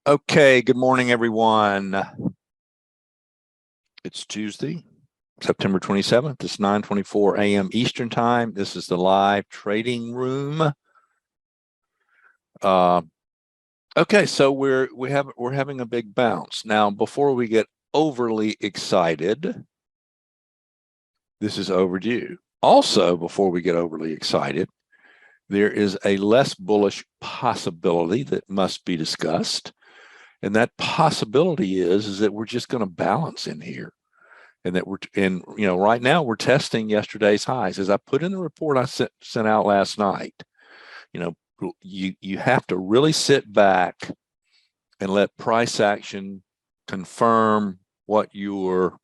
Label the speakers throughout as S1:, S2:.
S1: Okay, good morning, everyone. It's Tuesday, September 27th. It's 9:24 a.m. Eastern Time. This is the live trading room. Okay, so we're having a big bounce. Now, before we get overly excited, this is overdue. Also, before we get overly excited, there is a less bullish possibility that must be discussed. And that possibility is that we're just going to balance in here. And that right now we're testing yesterday's highs. As I put in the report I sent out last night, you have to really sit back and let price action confirm what your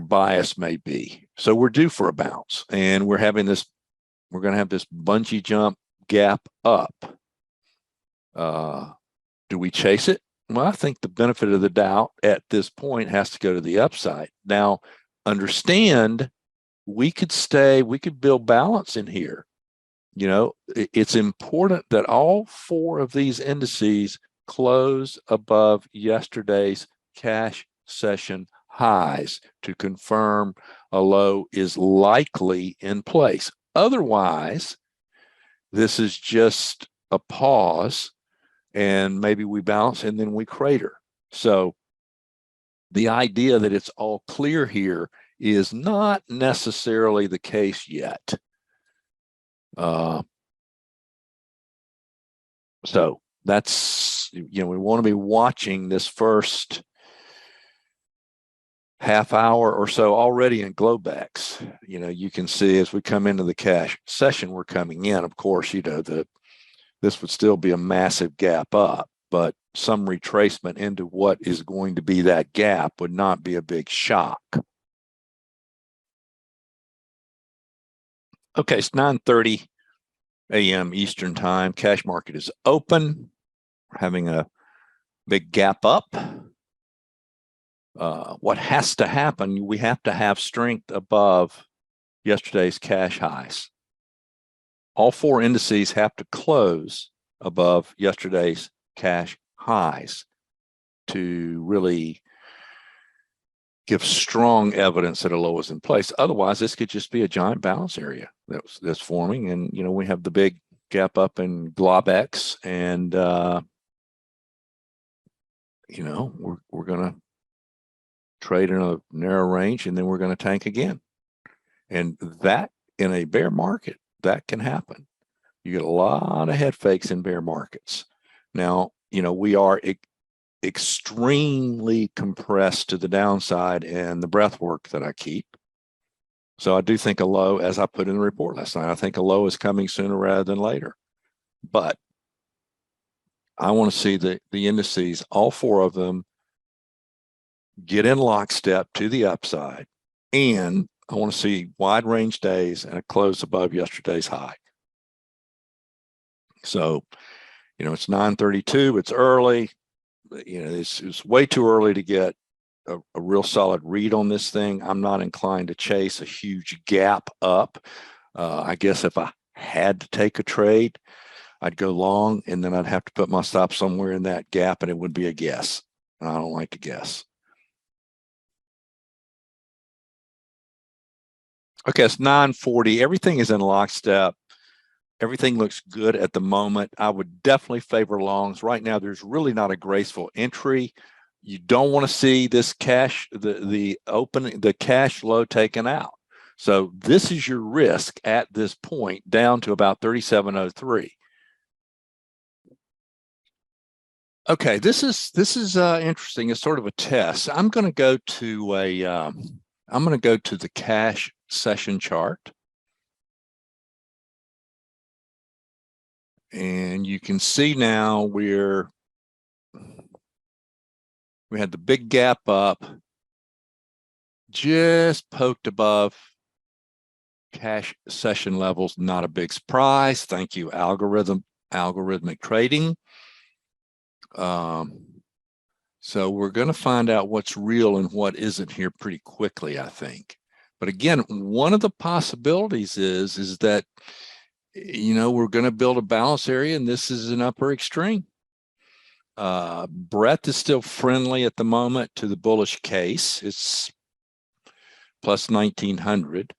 S1: bias may be. So we're due for a bounce, and we're going to have this bungee jump gap up. Do we chase it? Well, I think the benefit of the doubt at this point has to go to the upside. Now, understand, we could build balance in here. It's important that all four of these indices close above yesterday's cash session highs to confirm a low is likely in place. Otherwise, this is just a pause, and maybe we bounce and then we crater. So the idea that it's all clear here is not necessarily the case yet. So that's, we want to be watching this first half hour or so already in Globex. You can see as we come into the cash session, we're coming in. Of course, this would still be a massive gap up, but some retracement into what is going to be that gap would not be a big shock. Okay, it's 9:30 a.m. Eastern Time. Cash market is open. We're having a big gap up. What has to happen, we have to have strength above yesterday's cash highs. All four indices have to close above yesterday's cash highs to really give strong evidence that a low is in place. Otherwise, this could just be a giant balance area that's forming. And, we have the big gap up in Globex, and, we're going to trade in a narrow range, and then we're going to tank again. And that, in a bear market, that can happen. You get a lot of head fakes in bear markets. Now, we are extremely compressed to the downside in the breath work that I keep. So I do think a low, as I put in the report last night, I think a low is coming sooner rather than later. But I want to see the indices, all four of them, get in lockstep to the upside. And I want to see wide range days and a close above yesterday's high. So, it's 9:32. It's early. It's way too early to get a real solid read on this thing. I'm not inclined to chase a huge gap up. I guess if I had to take a trade, I'd go long, and then I'd have to put my stop somewhere in that gap, and it would be a guess. And I don't like to guess. Okay, it's 9:40. Everything is in lockstep. Everything looks good at the moment. I would definitely favor longs. Right now, there's really not a graceful entry. You don't want to see this cash, the cash low taken out. So this is your risk at this point, down to about 37.03. Okay, this is interesting. It's sort of a test. I'm going to go to the cash session chart. And you can see now we had the big gap up, just poked above cash session levels. Not a big surprise. Thank you, algorithmic trading. So we're going to find out what's real and what isn't here pretty quickly, I think. But again, one of the possibilities is that we're going to build a balance area, and this is an upper extreme. Breadth is still friendly at the moment to the bullish case. It's plus 1900.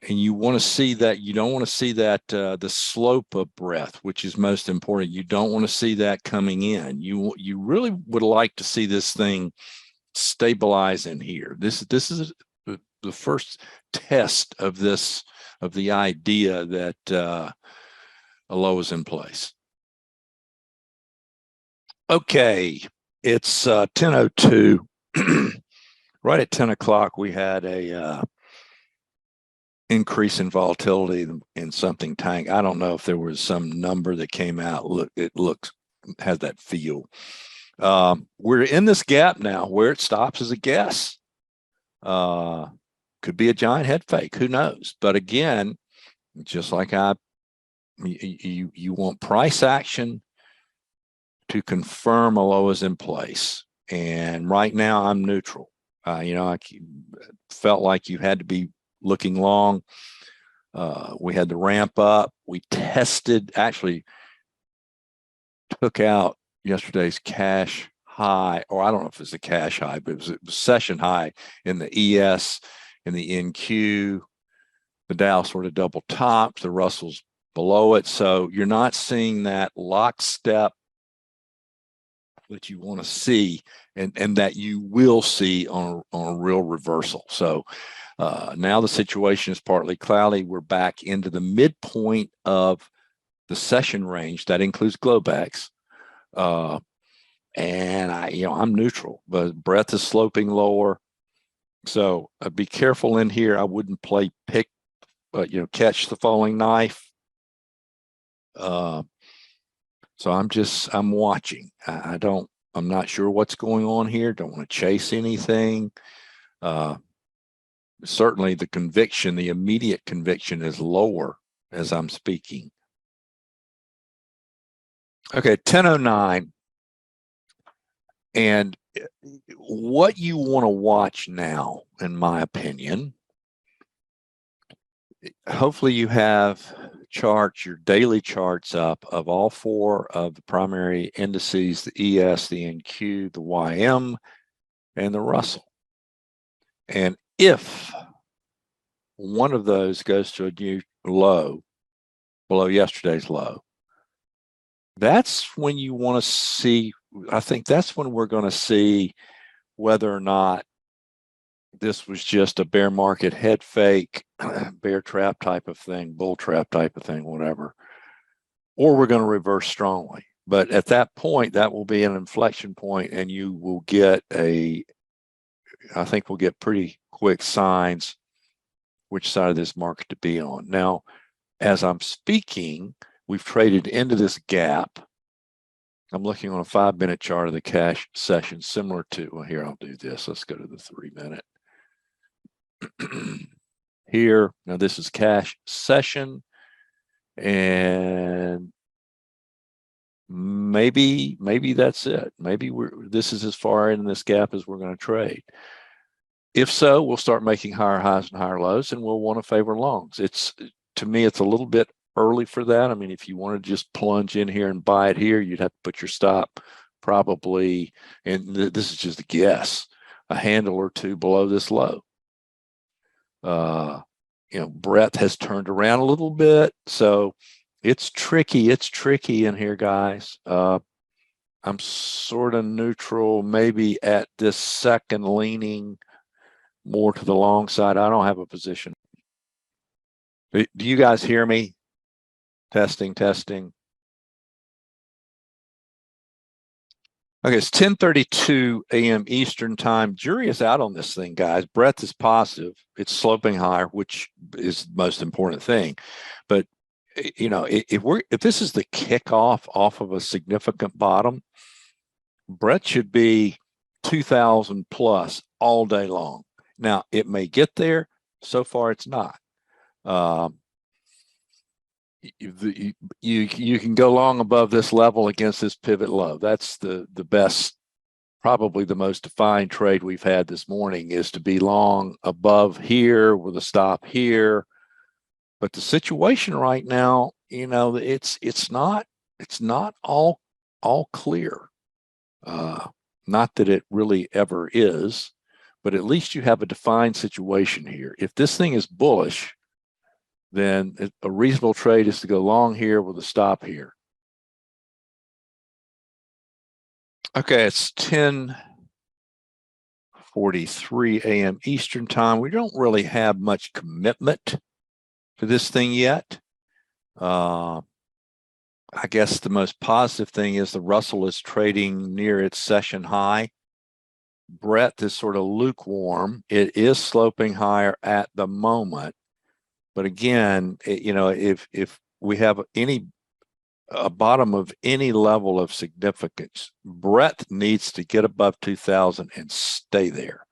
S1: And you want to see that, you don't want to see that the slope of breadth, which is most important. You don't want to see that coming in. You really would like to see this thing stabilize in here. This is the first test of this, of the idea that a low is in place. Okay, it's 10:02. Right at 10 o'clock, we had a increase in volatility in something tank. I don't know if there was some number that came out. Look, it looks, has that feel. We're in this gap now. Where it stops is a guess. Could be a giant head fake. Who knows? But again, just like you want price action to confirm a low is in place. And right now I'm neutral. I felt like you had to be looking long. We had the ramp up. We tested, actually took out yesterday's cash high, or I don't know if it's a cash high, but it was session high in the ES, in the NQ. The Dow sort of double topped, the Russell's below it. So you're not seeing that lockstep that you want to see, and that you will see on a real reversal. So now the situation is partly cloudy. We're back into the midpoint of the session range. That includes Globex. And I'm neutral, but breadth is sloping lower. So be careful in here. I wouldn't play pick, but catch the falling knife. So I'm watching. I'm not sure what's going on here. Don't want to chase anything. Certainly the conviction, the immediate conviction is lower as I'm speaking. Okay, 10:09. And what you want to watch now, in my opinion, hopefully you have charts, your daily charts up of all four of the primary indices, the ES, the NQ, the YM, and the Russell. And if one of those goes to a new low, below yesterday's low, that's when you want to see, I think that's when we're going to see whether or not this was just a bear market head fake, bear trap type of thing, bull trap type of thing, whatever, or we're going to reverse strongly. But at that point, that will be an inflection point, and you will get I think we'll get pretty quick signs which side of this market to be on. Now, as I'm speaking, we've traded into this gap. I'm looking on a 5-minute chart of the cash session, similar to, well, here, I'll do this. Let's go to the 3-minute. Here, now this is cash session, and maybe that's it. Maybe this is as far in this gap as we're going to trade. If so, we'll start making higher highs and higher lows, and we'll want to favor longs. To me, it's a little bit early for that. I mean, if you want to just plunge in here and buy it here, you'd have to put your stop probably, and this is just a guess, a handle or two below this low. Breadth has turned around a little bit, so it's tricky. It's tricky in here, guys. I'm sort of neutral, maybe at this second, leaning more to the long side. I don't have a position. Do you guys hear me? Testing. Okay, it's 10:32 a.m. Eastern time. Jury is out on this thing, guys. Breadth is positive. It's sloping higher, which is the most important thing. But if this is the kickoff off of a significant bottom, breadth should be 2,000 plus all day long. Now, it may get there. So far, it's not. You can go long above this level against this pivot low. That's the best, probably the most defined trade we've had this morning, is to be long above here with a stop here. But the situation right now, it's not all clear. Not that it really ever is, but at least you have a defined situation here. If this thing is bullish, then a reasonable trade is to go long here with a stop here. Okay, it's 10:43 a.m. Eastern time. We don't really have much commitment to this thing yet. I guess the most positive thing is the Russell is trading near its session high. Breadth is sort of lukewarm. It is sloping higher at the moment. But again, if we have a bottom of any level of significance, breadth needs to get above 2,000 and stay there.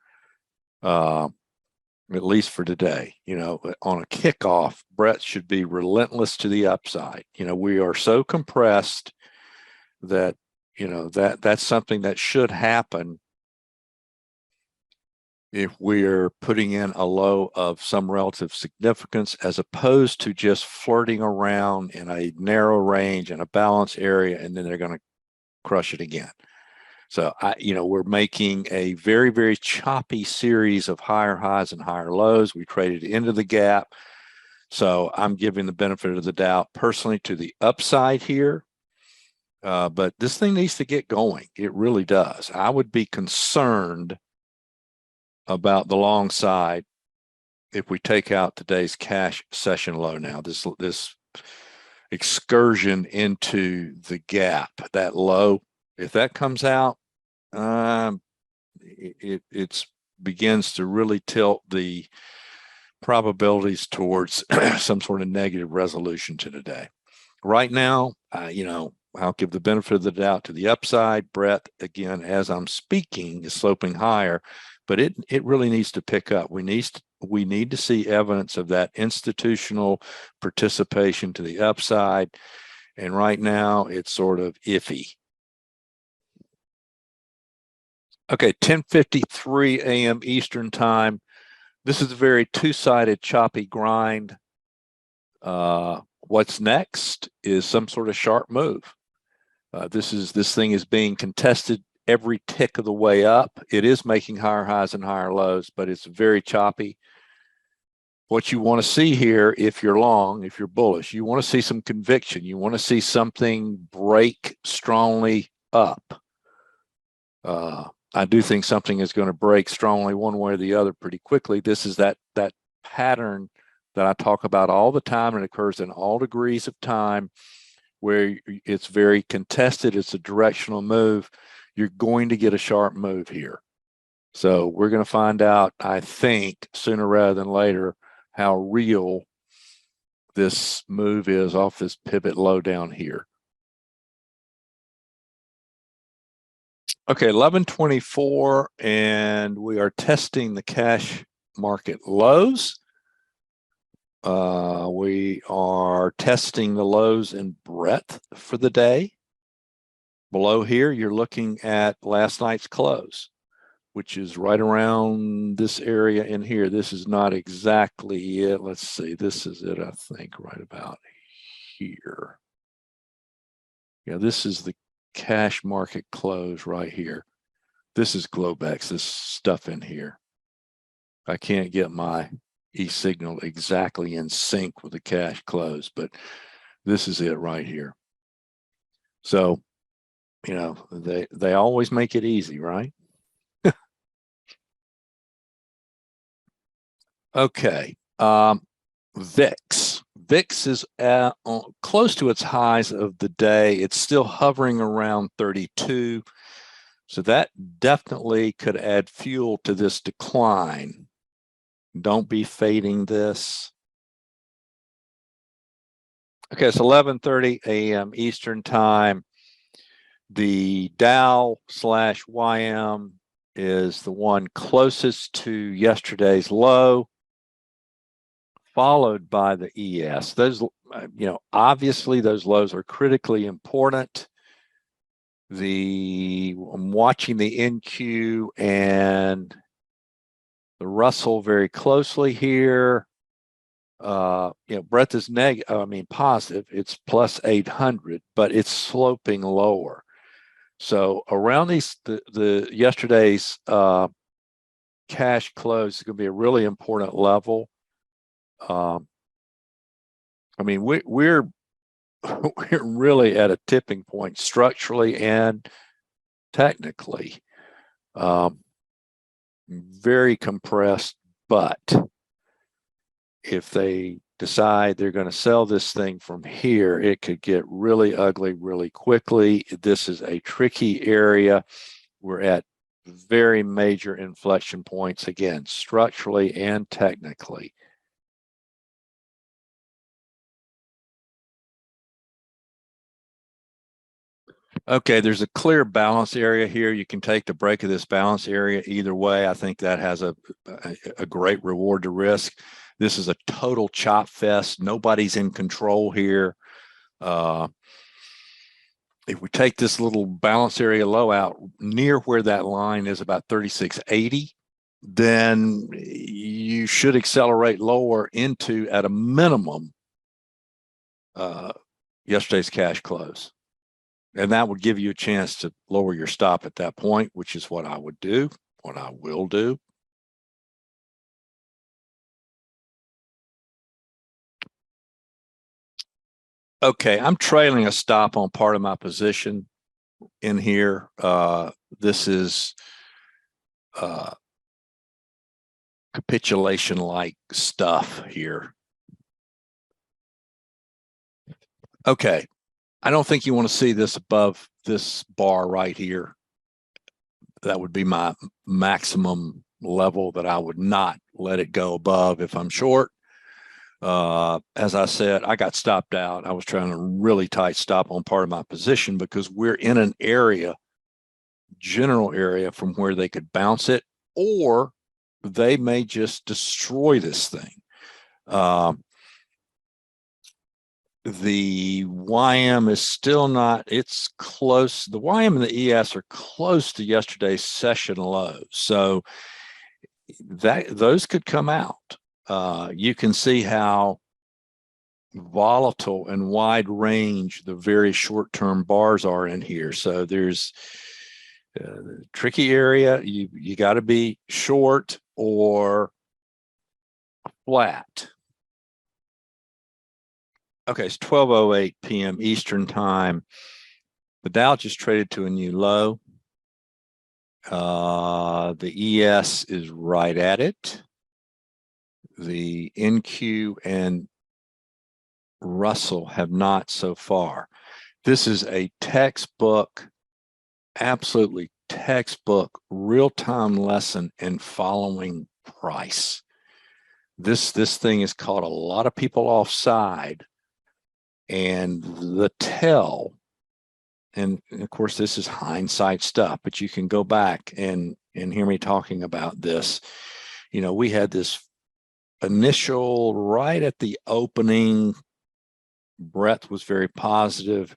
S1: At least for today. On a kickoff, breadth should be relentless to the upside. We are so compressed that that's something that should happen if we're putting in a low of some relative significance, as opposed to just flirting around in a narrow range and a balance area, and then they're going to crush it again. So we're making a very, very choppy series of higher highs and higher lows. We traded into the gap. So I'm giving the benefit of the doubt personally to the upside here. But this thing needs to get going. It really does. I would be concerned about the long side if we take out today's cash session low now. This excursion into the gap, that low, if that comes out, it begins to really tilt the probabilities towards some sort of negative resolution to today. Right now, I'll give the benefit of the doubt to the upside. Breadth, again, as I'm speaking, is sloping higher, but it really needs to pick up. We need to see evidence of that institutional participation to the upside, and right now it's sort of iffy. Okay, 10:53 a.m. Eastern time. This is a very two-sided choppy grind. What's next is some sort of sharp move. This thing is being contested every tick of the way up. It is making higher highs and higher lows, but it's very choppy. What you want to see here, if you're long, if you're bullish, you want to see some conviction. You want to see something break strongly up. I do think something is going to break strongly one way or the other pretty quickly. This is that pattern that I talk about all the time, and it occurs in all degrees of time, where it's very contested. It's a directional move. You're going to get a sharp move here. So we're going to find out, I think, sooner rather than later, how real this move is off this pivot low down here. Okay, 11:24, and we are testing the cash market lows. We are testing the lows in breadth for the day. Below here, you're looking at last night's close, which is right around this area in here. This is not exactly it. Let's see. This is it, I think, right about here. Yeah, this is the cash market close right here. This is Globex, this stuff in here. I can't get my e-signal exactly in sync with the cash close, but this is it right here. So, they always make it easy, right? Okay. VIX. VIX is close to its highs of the day. It's still hovering around 32. So that definitely could add fuel to this decline. Don't be fading this. Okay, it's 11:30 a.m. Eastern time. The Dow/YM is the one closest to yesterday's low, followed by the ES. Those, obviously those lows are critically important. I'm watching the NQ and the Russell very closely here. Breadth is positive. It's plus 800, but it's sloping lower. So around the yesterday's cash close is going to be a really important level. I mean, we're we're really at a tipping point structurally and technically. Very compressed, but if they decide they're going to sell this thing from here, it could get really ugly really quickly. This is a tricky area. We're at very major inflection points, again, structurally and technically. Okay, there's a clear balance area here. You can take the break of this balance area either way. I think that has a great reward to risk. This is a total chop fest. Nobody's in control here. If we take this little balance area low out near where that line is about 3680, then you should accelerate lower into, at a minimum, yesterday's cash close. And that would give you a chance to lower your stop at that point, which is what I would do, what I will do. Okay, I'm trailing a stop on part of my position in here. This is capitulation-like stuff here. Okay, I don't think you want to see this above this bar right here. That would be my maximum level that I would not let it go above if I'm short. As I said, I got stopped out. I was trying to really tight stop on part of my position because we're in an area, general area, from where they could bounce it, or they may just destroy this thing. The YM is still not, it's close. The YM and the ES are close to yesterday's session low. So those could come out. You can see how volatile and wide range the very short-term bars are in here. So there's a tricky area. You got to be short or flat. Okay, it's 12:08 p.m. Eastern time. The Dow just traded to a new low. The ES is right at it. The NQ and Russell have not so far. This is a textbook, absolutely textbook, real-time lesson in following price. This thing has caught a lot of people offside, and the tell, and of course this is hindsight stuff, but you can go back and hear me talking about this. You know, we had this initial, right at the opening, breadth was very positive,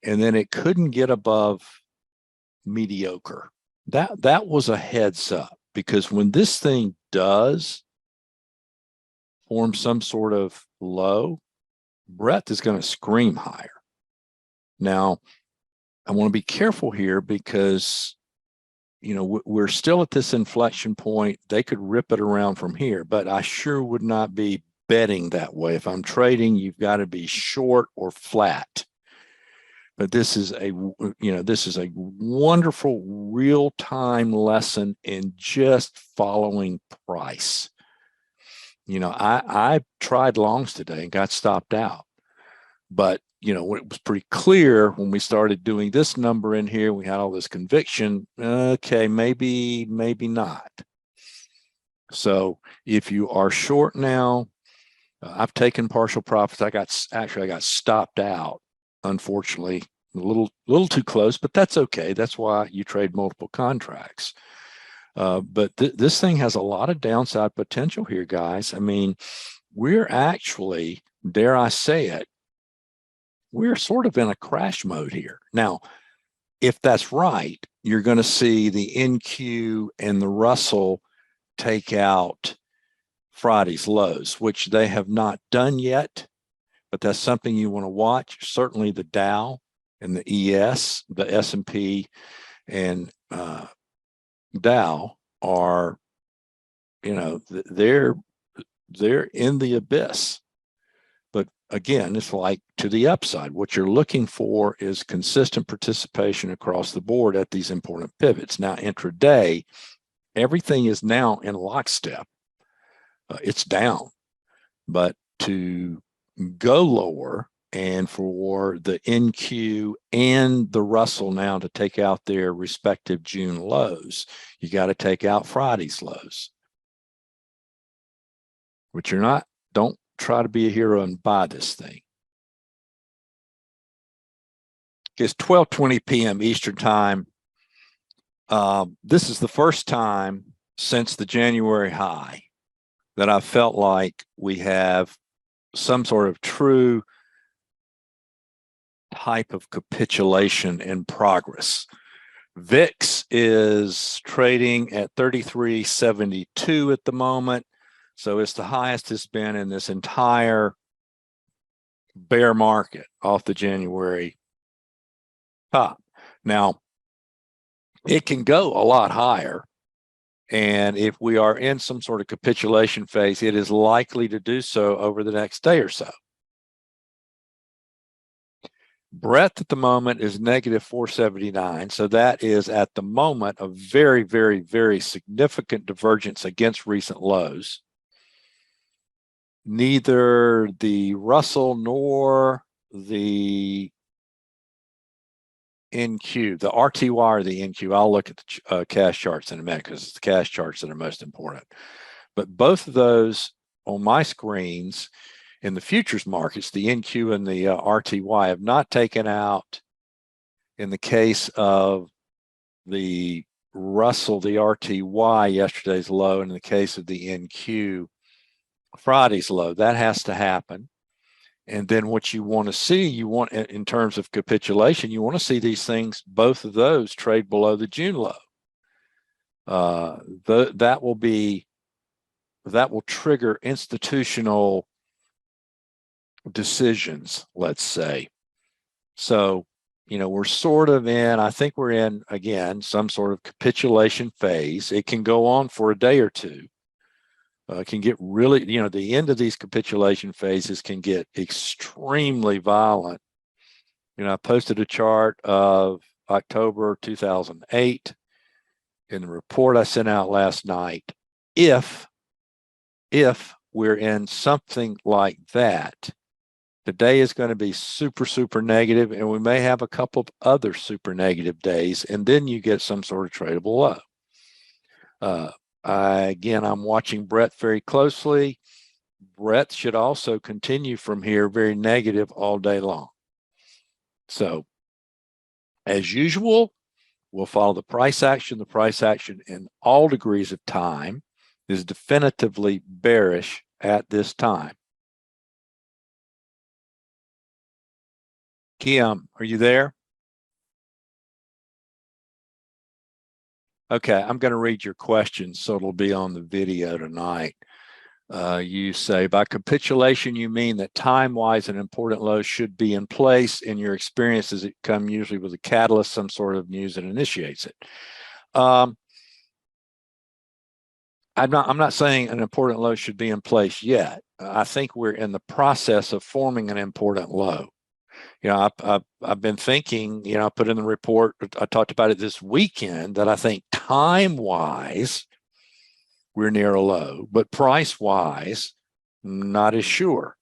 S1: and then it couldn't get above mediocre. That was a heads up, because when this thing does form some sort of low, breadth is going to scream higher. Now, I want to be careful here because, you know, we're still at this inflection point. They could rip it around from here, but I sure would not be betting that way. If I'm trading, you've got to be short or flat. But this is a, this is a wonderful real-time lesson in just following price. You know, I tried longs today and got stopped out, but it was pretty clear when we started doing this number in here, we had all this conviction. Okay, maybe not. So if you are short now, I've taken partial profits. I got stopped out, unfortunately, a little too close, but that's okay. That's why you trade multiple contracts. But this thing has a lot of downside potential here, guys. I mean, we're actually, dare I say it, we're sort of in a crash mode here. Now, if that's right, you're going to see the NQ and the Russell take out Friday's lows, which they have not done yet, but that's something you want to watch. Certainly the Dow And the ES, the S&P, and Dow are, they're in the abyss. But again, it's like to the upside. What you're looking for is consistent participation across the board at these important pivots. Now, intraday, everything is now in lockstep. It's down, but to go lower and for the NQ and the Russell now to take out their respective June lows, you got to take out Friday's lows. But you're not, don't try to be a hero and buy this thing. It's 12:20 p.m. Eastern time. This is the first time since the January high that I felt like we have some sort of true type of capitulation in progress. VIX is trading at 33.72 at the moment. So it's the highest it's been in this entire bear market off the January top. Now, it can go a lot higher. And if we are in some sort of capitulation phase, it is likely to do so over the next day or so. Breadth at the moment is negative 479. So that is at the moment a very, very, very significant divergence against recent lows. Neither the Russell nor the NQ, the RTY or the NQ, I'll look at the cash charts in a minute because it's the cash charts that are most important. But both of those on my screens in the futures markets, the NQ and the RTY have not taken out, in the case of the Russell, the RTY, yesterday's low, and in the case of the NQ, Friday's low. That has to happen. And then what you want to see, you want in terms of capitulation, you want to see these things, both of those trade below the June low. That will trigger institutional decisions, let's say. So, we're sort of in, I think we're in, again, some sort of capitulation phase. It can go on for a day or two. It can get really, the end of these capitulation phases can get extremely violent. I posted a chart of October 2008 in the report I sent out last night. If we're in something like that, today is going to be super, super negative, and we may have a couple of other super negative days, and then you get some sort of tradable low. Again, I'm watching breadth very closely. Breadth should also continue from here very negative all day long. So, as usual, we'll follow the price action. The price action in all degrees of time is definitively bearish at this time. Kim, are you there? Okay, I'm going to read your questions, so it'll be on the video tonight. You say, by capitulation, you mean that time-wise an important low should be in place. In your experience, does it come usually with a catalyst, some sort of news that initiates it? I'm not saying an important low should be in place yet. I think we're in the process of forming an important low. I've been thinking, I put in the report, I talked about it this weekend, that I think time-wise, we're near a low, but price-wise, not as sure.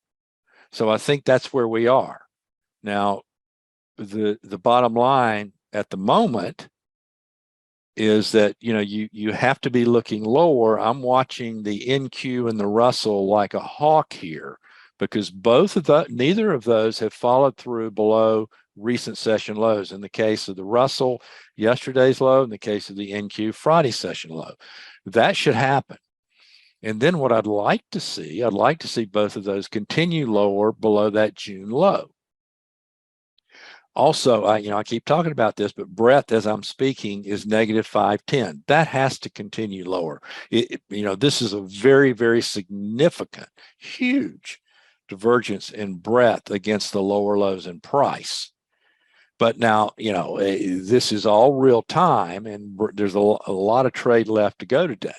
S1: So I think that's where we are. Now, the bottom line at the moment is that, you have to be looking lower. I'm watching the NQ and the Russell like a hawk here, because neither of those have followed through below recent session lows. In the case of the Russell, yesterday's low. In the case of the NQ, Friday session low. That should happen. And then what I'd like to see both of those continue lower below that June low. Also, I keep talking about this, but breadth as I'm speaking is negative 510. That has to continue lower. This is a very, very significant, huge divergence in breadth against the lower lows in price. But now, this is all real time, and there's a lot of trade left to go today.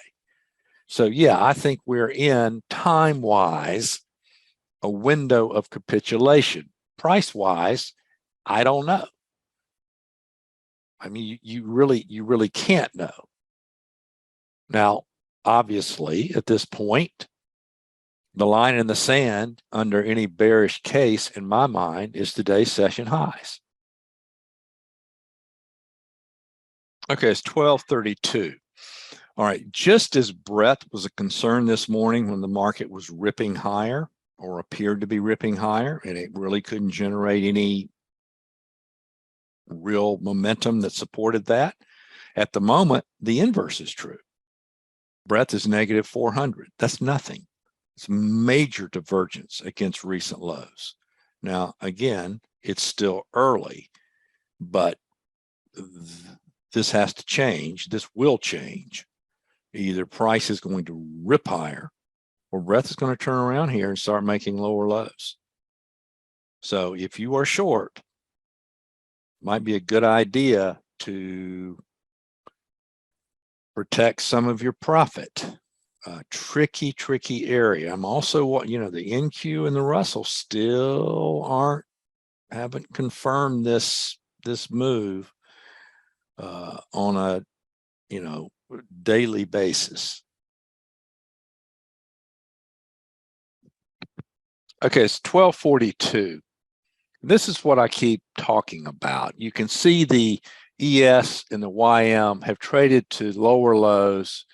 S1: So yeah, I think we're in time-wise a window of capitulation. Price-wise, I don't know. I mean, you really can't know. Now, obviously, at this point, the line in the sand under any bearish case, in my mind, is today's session highs. Okay, it's 12:32. All right, just as breadth was a concern this morning when the market was ripping higher or appeared to be ripping higher, and it really couldn't generate any real momentum that supported that. At the moment, the inverse is true. Breadth is negative 400. That's nothing. It's major divergence against recent lows. Now, again, it's still early, but this has to change. This will change. Either price is going to rip higher or breadth is going to turn around here and start making lower lows. So if you are short, it might be a good idea to protect some of your profit. Tricky area. I'm also, the NQ and the Russell still haven't confirmed this move on a, daily basis. Okay, it's 12:42. This is what I keep talking about. You can see the ES and the YM have traded to lower lows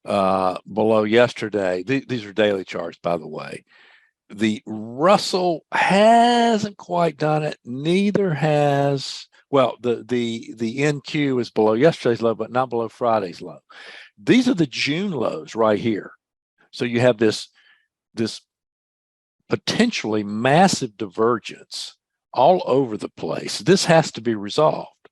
S1: below yesterday. These are daily charts, by the way. The Russell hasn't quite done it. Neither has, well, the NQ is below yesterday's low, but not below Friday's low. These are the June lows right here. So you have this potentially massive divergence all over the place. This has to be resolved.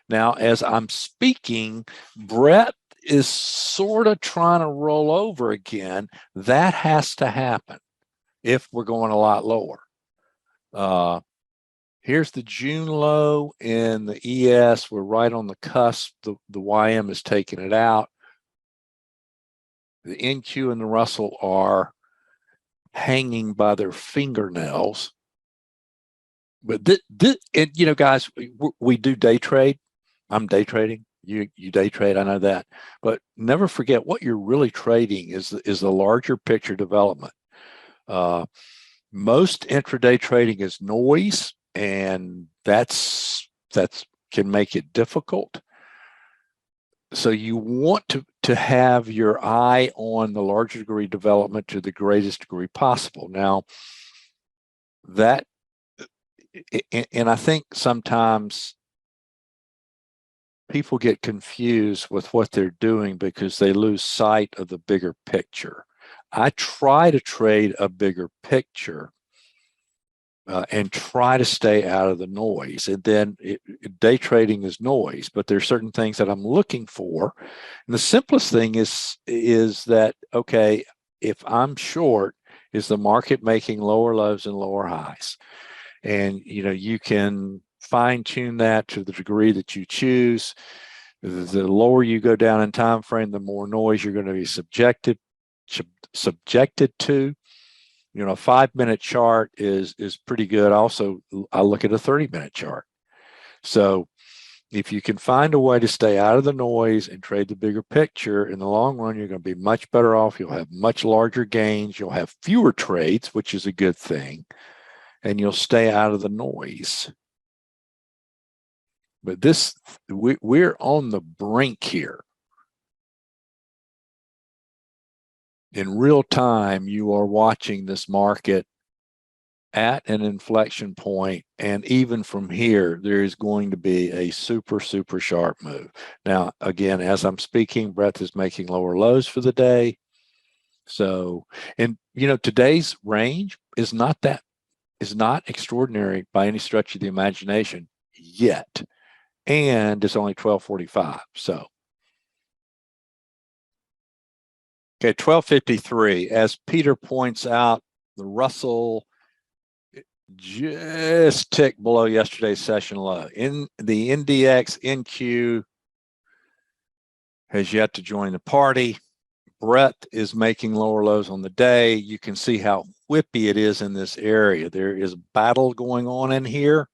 S1: Now, as I'm speaking, Brett is sort of trying to roll over again. That has to happen if we're going a lot lower. Here's the June low in the ES. We're right on the cusp. The YM is taking it out. The NQ and the Russell are hanging by their fingernails. But guys, we do day trade. I'm day trading. You day trade. I know that. But never forget what you're really trading is the larger picture development. Most intraday trading is noise, and that's can make it difficult. So you want to have your eye on the larger degree development to the greatest degree possible. Now, that, and I think sometimes people get confused with what they're doing because they lose sight of the bigger picture. I try to trade a bigger picture and try to stay out of the noise. And then day trading is noise, but there's certain things that I'm looking for. And the simplest thing is that, okay, if I'm short, is the market making lower lows and lower highs? And, you can fine tune that to the degree that you choose. The lower you go down in time frame, the more noise you're going to be subjected to. A 5-minute chart is pretty good. Also, I look at a 30-minute chart. So if you can find a way to stay out of the noise and trade the bigger picture, in the long run, you're going to be much better off. You'll have much larger gains. You'll have fewer trades, which is a good thing, and you'll stay out of the noise. But we're on the brink here. In real time, you are watching this market at an inflection point, and even from here, there is going to be a super sharp move. Now, again, as I'm speaking, breadth is making lower lows for the day. So, and today's range is not extraordinary by any stretch of the imagination yet, and it's only 12:45. So. Okay, 12:53. As Peter points out, the Russell just ticked below yesterday's session low. In the NDX NQ has yet to join the party. Breadth is making lower lows on the day. You can see how whippy it is in this area. There is battle going on in here.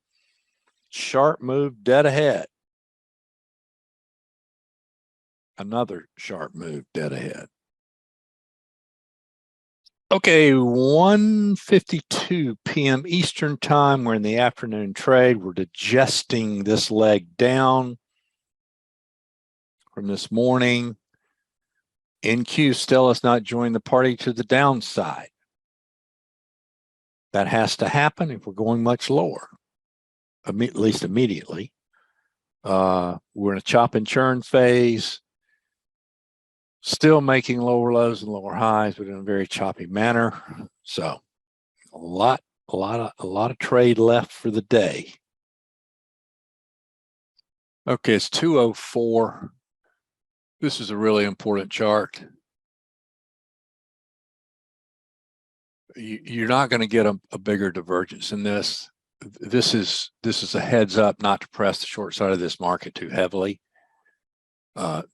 S1: Sharp move dead ahead. Another sharp move dead ahead. Okay, 1:52 p.m. Eastern time. We're in the afternoon trade. We're digesting this leg down from this morning. NQ still has not joined the party to the downside. That has to happen if we're going much lower, at least immediately. We're in a chop and churn phase, still making lower lows and lower highs, but in a very choppy manner. So a lot of trade left for the day. Okay, it's 2:04. This is a really important chart. You're not going to get a bigger divergence in this. This is a heads up not to press the short side of this market too heavily.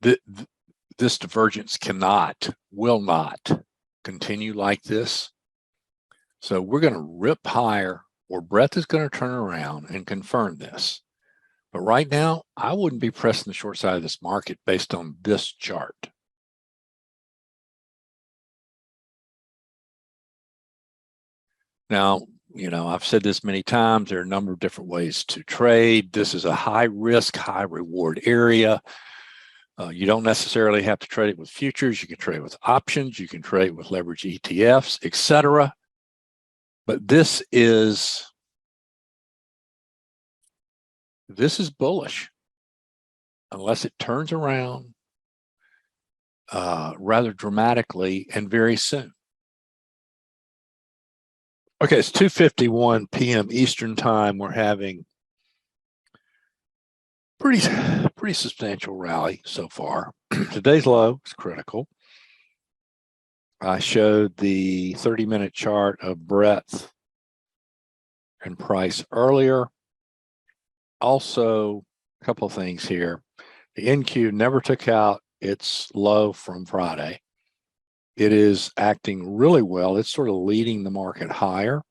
S1: This divergence will not continue like this. So we're going to rip higher, or breadth is going to turn around and confirm this. But right now, I wouldn't be pressing the short side of this market based on this chart. Now, I've said this many times, there are a number of different ways to trade. This is a high risk, high reward area. You don't necessarily have to trade it with futures. You can trade with options. You can trade with leverage ETFs, etc. But this is bullish unless it turns around rather dramatically and very soon. Okay, it's 2:51 p.m. Eastern time. We're having pretty substantial rally so far. Today's low is critical. I showed the 30-minute chart of breadth and price earlier. Also, a couple of things here. The NQ never took out its low from Friday. It is acting really well. It's sort of leading the market higher.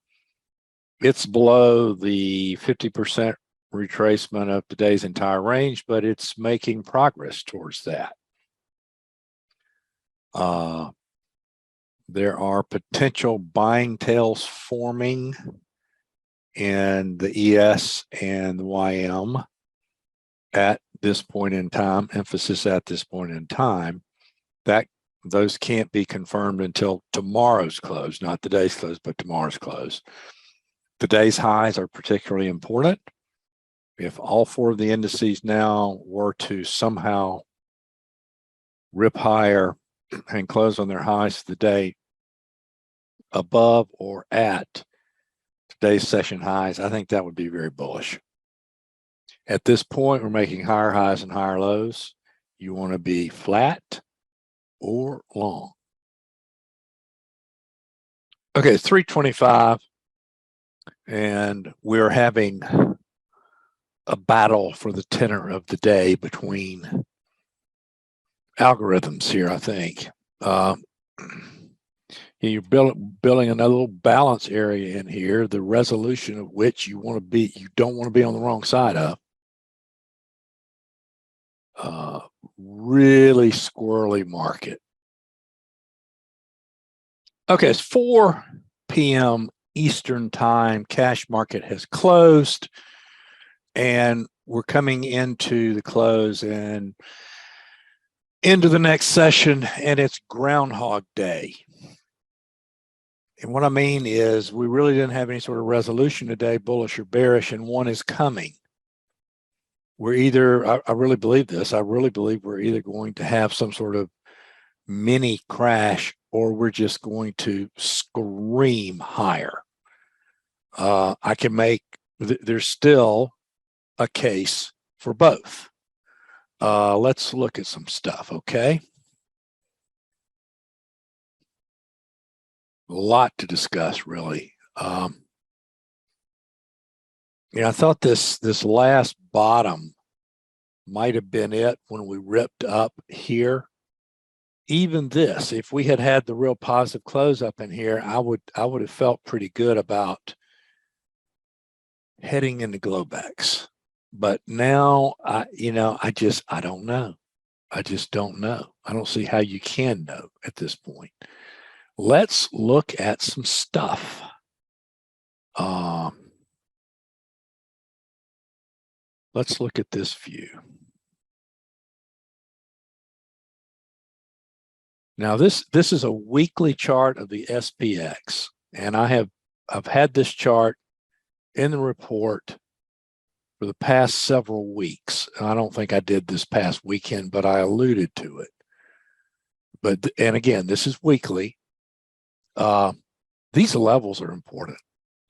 S1: It's below the 50% retracement of today's entire range, but it's making progress towards that. There are potential buying tails forming in the ES and the YM at this point in time, emphasis at this point in time. Those can't be confirmed until tomorrow's close, not today's close, but tomorrow's close. Today's highs are particularly important. If all four of the indices now were to somehow rip higher and close on their highs of the day above or at today's session highs, I think that would be very bullish. At this point, we're making higher highs and higher lows. You want to be flat or long. Okay, it's 3:25, and we're having a battle for the tenor of the day between algorithms here, I think. You're building another little balance area in here, the resolution of which you don't want to be on the wrong side of. Really squirrely market. Okay, it's 4 p.m. Eastern time. Cash market has closed, and we're coming into the close and into the next session, and it's Groundhog Day. And what I mean is we really didn't have any sort of resolution today, bullish or bearish, and one is coming. We're either, I really believe this, I really believe we're either going to have some sort of mini crash or we're just going to scream higher. I can make, there's still a case for both. Let's look at some stuff, okay? A lot to discuss, really. I thought this last bottom might have been it when we ripped up here. Even this, if we had had the real positive close up in here, I would have felt pretty good about heading into glowbacks. But now I don't know. I just don't know. I don't see how you can know at this point. Let's look at some stuff. Let's look at this view. Now this is a weekly chart of the SPX, and I've had this chart in the report for the past several weeks. I don't think I did this past weekend, but I alluded to it. And again, this is weekly. These levels are important.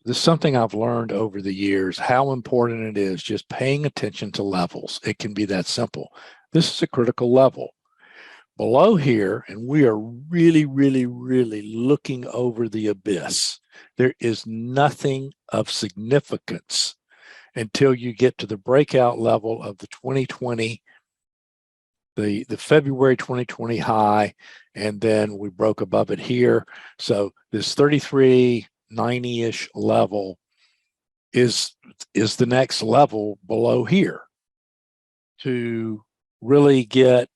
S1: This is something I've learned over the years, how important it is just paying attention to levels. It can be that simple. This is a critical level. Below here, and we are really, really, really looking over the abyss. There is nothing of significance until you get to the breakout level of the 2020, the February 2020 high, and then we broke above it here. So this 3390-ish level is the next level below here to really get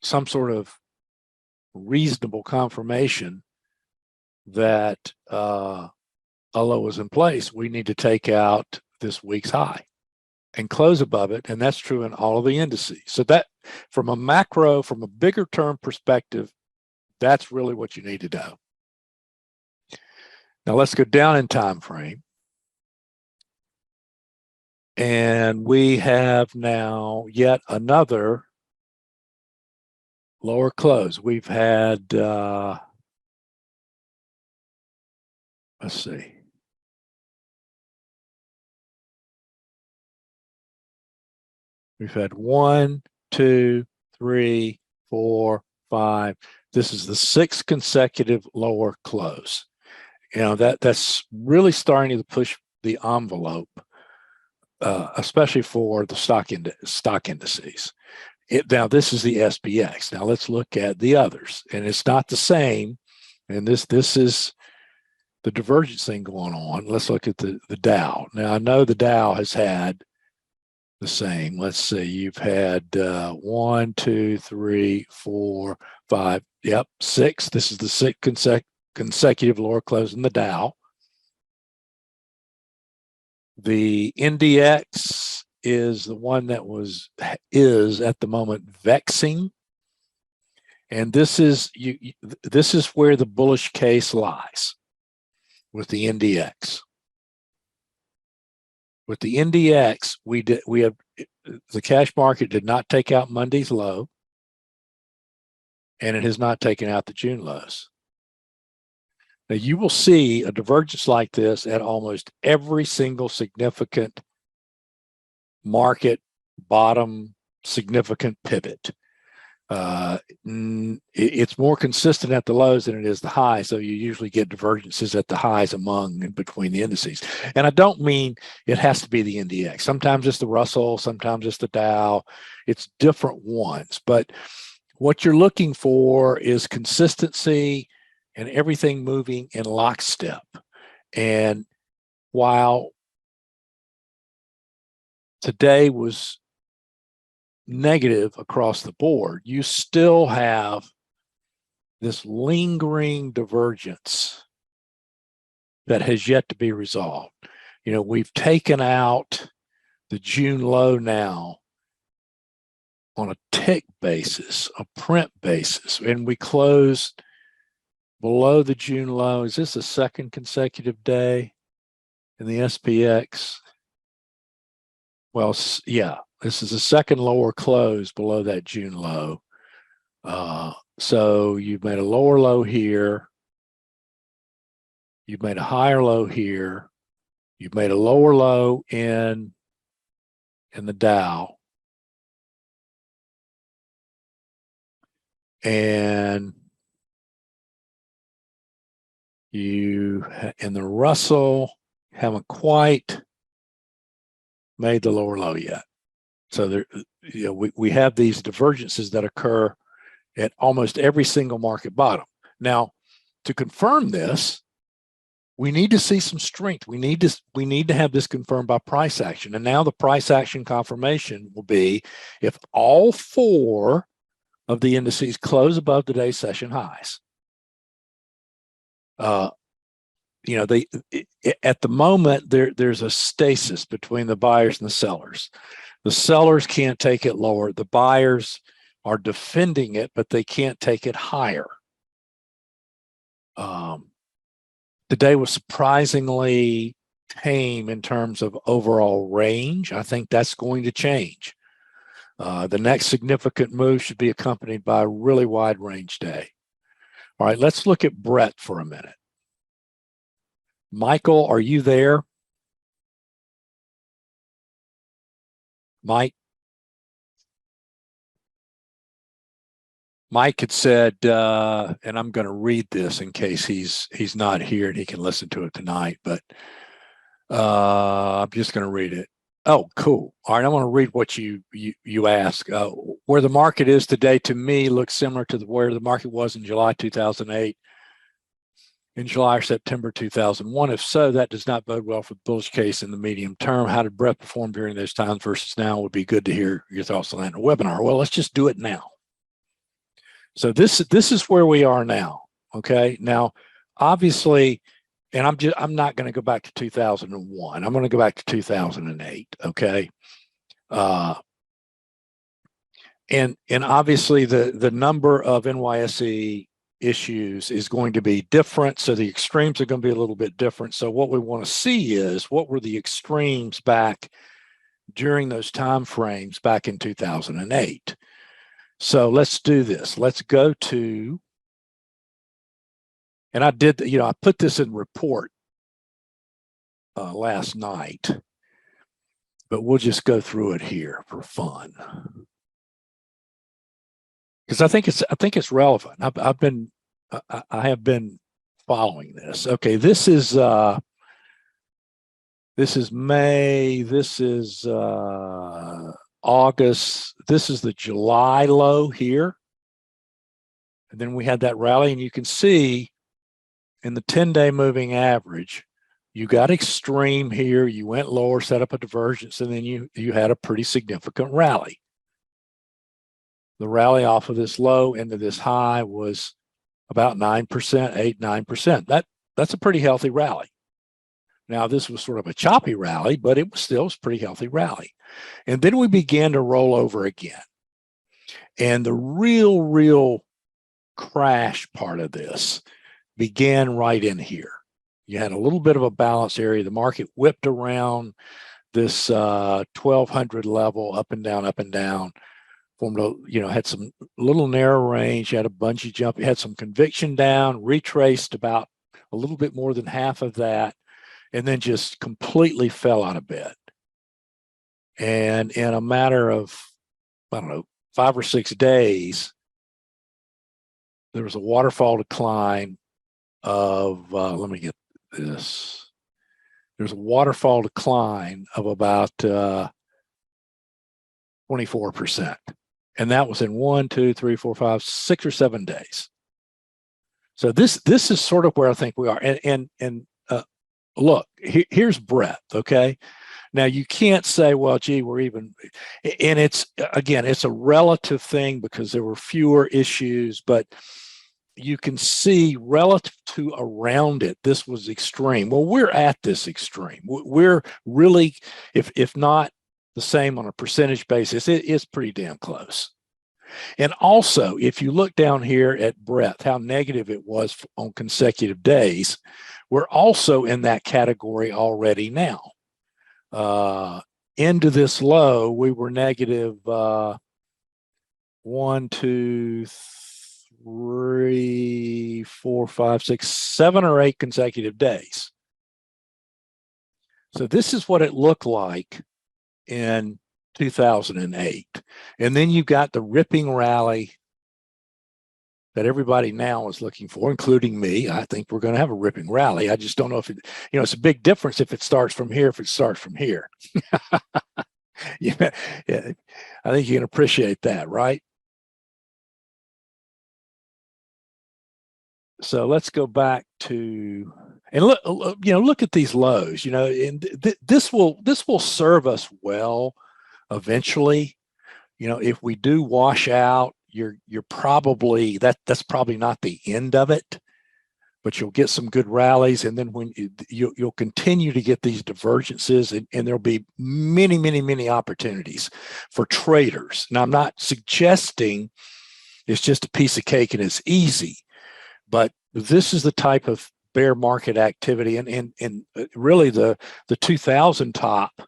S1: some sort of reasonable confirmation that a low is in place. We need to take out this week's high and close above it, and that's true in all of the indices. So that, from a macro, from a bigger term perspective, that's really what you need to know. Now let's go down in time frame. And we have now yet another lower close. We've had, let's see. We've had 1, 2, 3, 4, 5. This is the 6th consecutive lower close. That's really starting to push the envelope, especially for the stock indices. Now, this is the SPX. Now, let's look at the others. And it's not the same. And this is the divergence thing going on. Let's look at the Dow. Now, I know the Dow has had the same. Let's see. You've had 1, 2, 3, 4, 5. Yep, 6. This is the 6th consecutive lower close in the Dow. The index is the one that is at the moment vexing, and this is where the bullish case lies with the NDX. With the NDX, the cash market did not take out Monday's low, and it has not taken out the June lows. Now, you will see a divergence like this at almost every single significant market bottom, significant pivot. It's more consistent at the lows than it is the high, so you usually get divergences at the highs among and between the indices. And I don't mean it has to be the NDX. Sometimes it's the Russell, sometimes it's the Dow. It's different ones, but what you're looking for is consistency and everything moving in lockstep. And while today was negative across the board, you still have this lingering divergence that has yet to be resolved. We've taken out the June low now on a tick basis, a print basis, and we closed below the June low. Is this the 2nd consecutive day in the SPX? Well, yeah, this is the 2nd lower close below that June low. So you've made a lower low here. You've made a higher low here. You've made a lower low in the Dow. And you, in the Russell, haven't quite made the lower low yet. So there, we have these divergences that occur at almost every single market bottom. Now, to confirm this, we need to see some strength. We need to have this confirmed by price action. And now the price action confirmation will be if all 4 of the indices close above today's session highs. At the moment there's a stasis between the buyers and the sellers. The sellers can't take it lower. The buyers are defending it, but they can't take it higher. Today was surprisingly tame in terms of overall range. I think that's going to change. The next significant move should be accompanied by a really wide range day. All right, let's look at Brett for a minute. Michael, are you there? Mike had said, and I'm going to read this in case he's not here and he can listen to it tonight, but I'm just going to read it. Oh, cool. All right, I want to read what you asked. Where the market is today, to me, looks similar to where the market was in July 2008, in July or September 2001. If so, that does not bode well for the bullish case in the medium term. How did Brett perform during those times versus now? Would be good to hear your thoughts on that in a webinar. Well, let's just do it now. So this is where we are now. Okay. Now, obviously, and I'm not going to go back to 2001. I'm going to go back to 2008. Okay. And obviously the number of NYSE issues is going to be different. So the extremes are going to be a little bit different. So what we want to see is what were the extremes back during those time frames back in 2008. So let's do this. Let's go to, and I did, I put this in report last night, but we'll just go through it here for fun. Because I think it's relevant. I have been following this. Okay, this is May. This is August. This is the July low here, and then we had that rally, and you can see in the 10-day moving average, you got extreme here. You went lower, set up a divergence, and then you had a pretty significant rally. The rally off of this low into this high was about 9%, 8-9%. That's a pretty healthy rally. Now, this was sort of a choppy rally, but it was still a pretty healthy rally. And then we began to roll over again. And the real crash part of this began right in here. You had a little bit of a balance area. The market whipped around this 1200 level, up and down, formed a, had some little narrow range, had a bungee jump, it had some conviction down, retraced about a little bit more than half of that, and then just completely fell out of bed. And in a matter of, 5 or 6 days, there was a waterfall decline of, let me get this. There's a waterfall decline of about 24%. And that was in 1, 2, 3, 4, 5, 6 or 7 days. So this is sort of where I think we are. And look, here's breadth, okay? Now, you can't say, well, gee, we're even, and it's, again, it's a relative thing because there were fewer issues, but you can see relative to around it, this was extreme. Well, we're at this extreme. We're really, if not the same on a percentage basis, it's pretty damn close. And also, if you look down here at breadth, how negative it was on consecutive days, we're also in that category already now. Into this low, we were negative 1, 2, 3, 4, 5, 6, 7 or 8 consecutive days. So this is what it looked like in 2008. And then you got the ripping rally that everybody now is looking for, including me. I think we're going to have a ripping rally. I just don't know if it, it's a big difference if it starts from here, if it starts from here. Yeah, yeah, I think you can appreciate that, right? So let's go back to and look at these lows, and this will serve us well eventually. If we do wash out, you're probably that's probably not the end of it, but you'll get some good rallies, and then when you'll continue to get these divergences, and there'll be many, many, many opportunities for traders. Now, I'm not suggesting it's just a piece of cake and it's easy, but this is the type of bear market activity, and really the 2000 top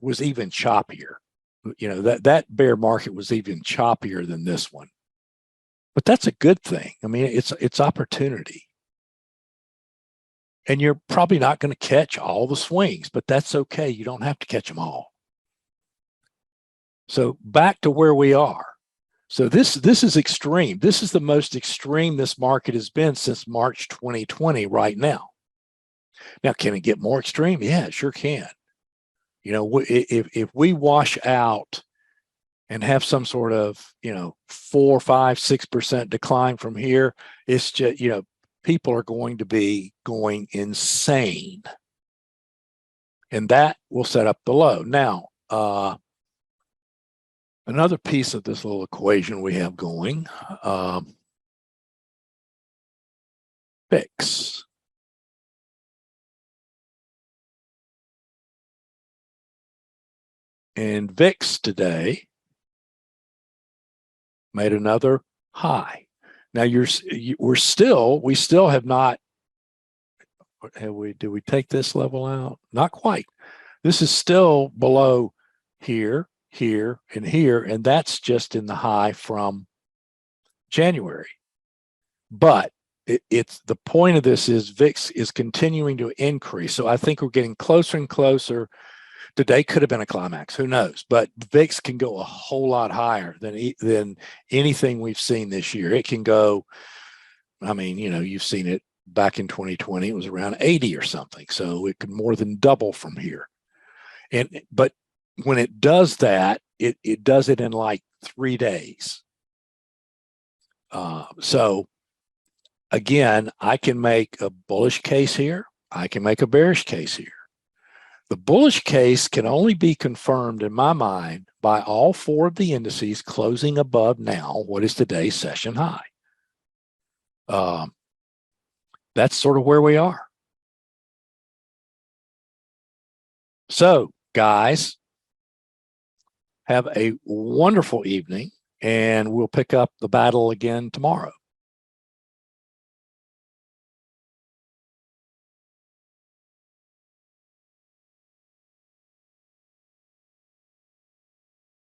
S1: was even choppier. That bear market was even choppier than this one, but that's a good thing. I mean, it's opportunity, and you're probably not going to catch all the swings, but that's okay. You don't have to catch them all. So back to where we are. So this is extreme. This is the most extreme this market has been since March 2020 right now. Now, can it get more extreme? Yeah, it sure can. If we wash out and have some sort of 4, 5, 6% decline from here, it's just people are going to be going insane, and that will set up the low. Now, another piece of this little equation we have going, VIX. And VIX today made another high. Now we still have not. Did we take this level out? Not quite. This is still below here, and here, and that's just in the high from January. But it's the point of this is VIX is continuing to increase. So I think we're getting closer and closer. Today could have been a climax. Who knows? But VIX can go a whole lot higher than anything we've seen this year. It can go. I mean, you've seen it back in 2020. It was around 80 or something. So it could more than double from here. But when it does that, it does it in like 3 days. So again, I can make a bullish case here. I can make a bearish case here. The bullish case can only be confirmed in my mind by all 4 of the indices closing above now what is today's session high. That's sort of where we are. So, guys, have a wonderful evening, and we'll pick up the battle again tomorrow.